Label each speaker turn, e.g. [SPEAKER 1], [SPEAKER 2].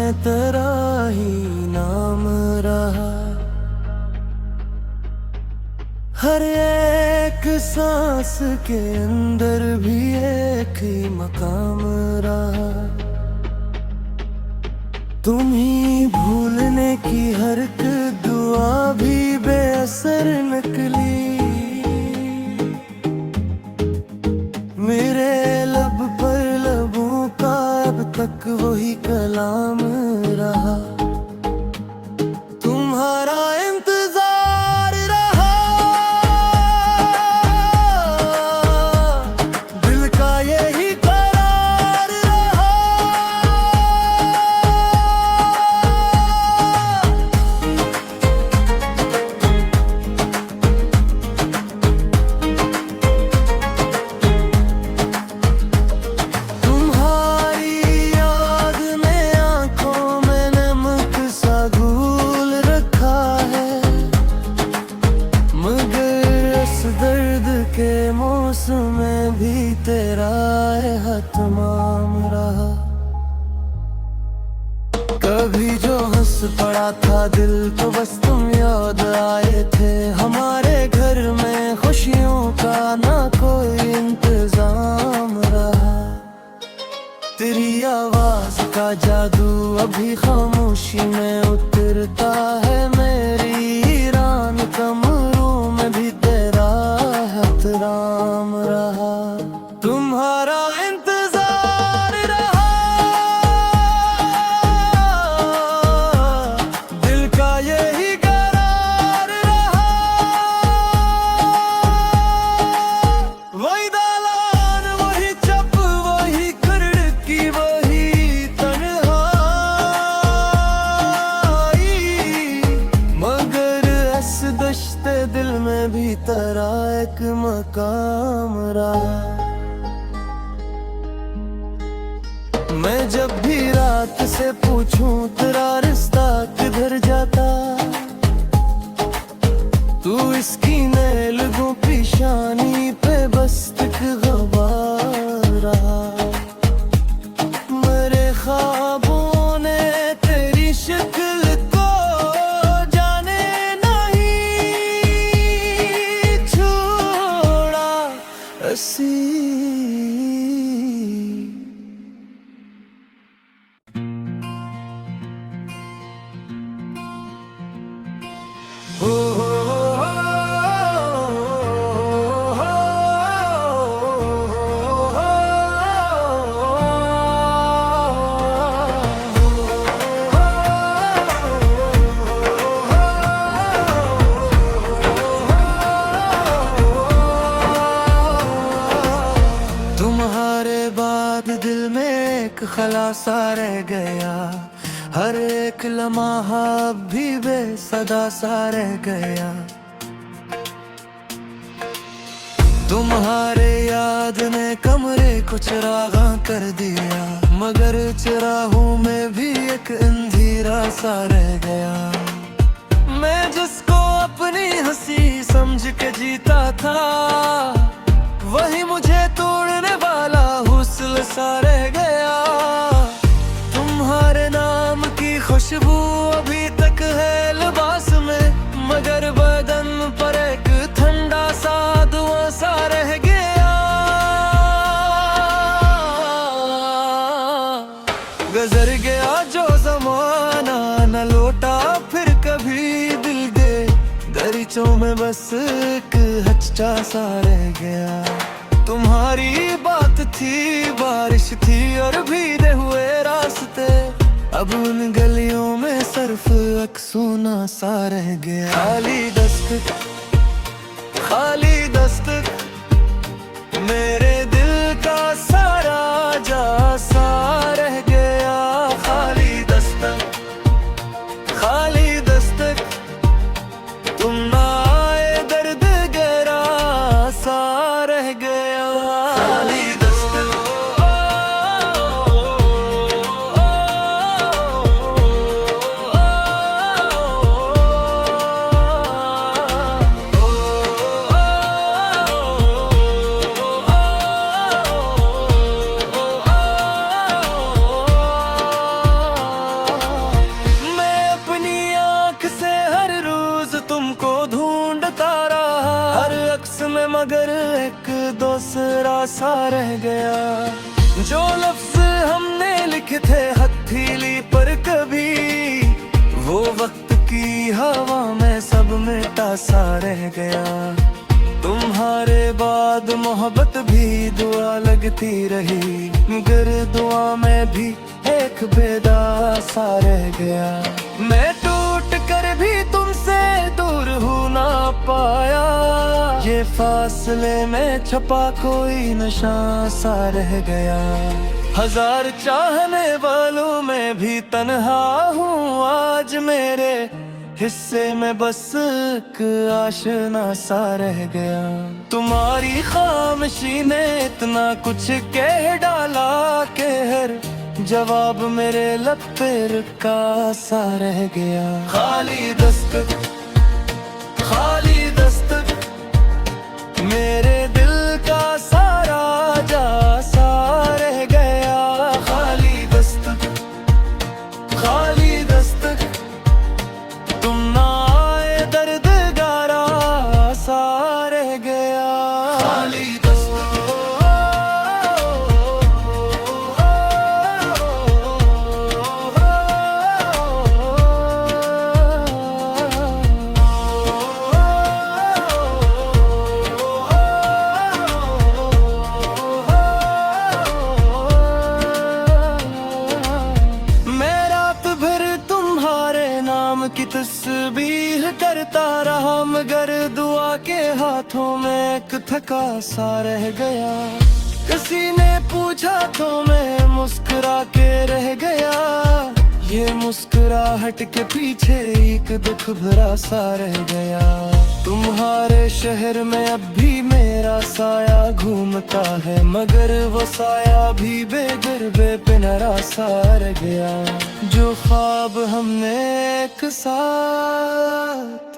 [SPEAKER 1] में तेरा ही नाम रहा। हर एक सांस के अंदर भी एक ही मकाम रहा। तुम ही भूलने की हर एक दुआ भी बेअसर निकली। मेरे लब पर लबों का अब तक वही कलाम रहा। तुम्हारा इंतजार रहा, दिल का यही करार रहा। तुम्हारी याद में आंखों में नमक सा घोल रखा है, मगर इस दर्द के मौसम में भी तेरा एहतमाम रहा। कभी जो हंस पड़ा था दिल तो बस तुम याद आए थे। हमारे घर में खुशियों का ना कोई इंतजाम रहा। तेरी आवाज का जादू अभी खामोशी में उतरता है। मेरी ईरान कमरों में भी तेरा एहतराम रहा। तुम्हारा इंतजार रहा, दिल का यही करार रहा। वही दालान वही छप वही खिड़की वही तन्हाई, मगर इस दश्ते दिल में भी तेरा एक मकाम रहा। मैं जब भी रात से पूछूं तेरा रिश्ता किधर जाता, तू इसकी नैलगों पेशानी पे बस तक गवार रहा। मेरे ख्वाबों ने तेरी शक्ल को जाने नहीं छोड़ा। ऐसी तुम्हारे बाद दिल में एक खलासा रह गया। हर एक लम्हा अब भी बेसदा सा रह गया। तुम्हारे याद ने कमरे को चिरागा कर दिया, मगर चिराहों में भी एक अंधेरा सा रह गया। मैं जिसको अपनी हंसी समझ के जीता था, वही मुझे तोड़ने वाला हुस्न सा रह गया। तुम्हारे नाम की खुशबू अभी तक है लिबास में, मगर बदन पर एक ठंडा सा धुआं सा रह गया। गुजर गया जो जमाना न लौटा फिर कभी दिल दे। दरीचों में बस एक हचचा सा रह गया। तुम्हारी बात थी बारिश थी और भीगे हुए रास्ते, अब उन गलियों में सिर्फ अफसाना सा रह गया। खाली दस्तक मेरे दिल का सारा जा सा रह गया। खाली दस्तक तुम ना आए दर्द गहरा सा रह गया। सा रह गया। जो लफ्ज हमने लिखे थे हथेली पर कभी, वो वक्त की हवा में सब मिटा सा रह गया। तुम्हारे बाद मोहब्बत भी दुआ लगती रही, मगर दुआ में भी एक बेदा सा रह गया। मैं टूट कर भी तुमसे दूर हो ना पाया, ये फासले में छपा कोई नशा सा रह गया। हजार चाहने वालों में भी तन्हा हूँ आज, मेरे हिस्से में बस एक आशना सा रह गया। तुम्हारी खामोशी ने इतना कुछ कह डाला कि हर जवाब मेरे लब पे रुका सा रह गया। खाली दस्तक, खाली दस्तक, मेरे दिल का सारा जा सा रह गया। खाली दस्तक, खाली दस्तक, तुम ना आए दर्द गारा सा रह गया। खाली की तस्बीह करता रहा, मगर दुआ के हाथों में एक थका सा रह गया। किसी ने पूछा तो मैं मुस्कुरा के रह गया, ये मुस्कुराहट के पीछे एक दुख भरा सा रह गया। तुम्हारे शहर में अब भी मेरा साया घूमता है, मगर वो साया भी बेघर बेपनाह सा रह गया। जो ख्वाब हमने एक साथ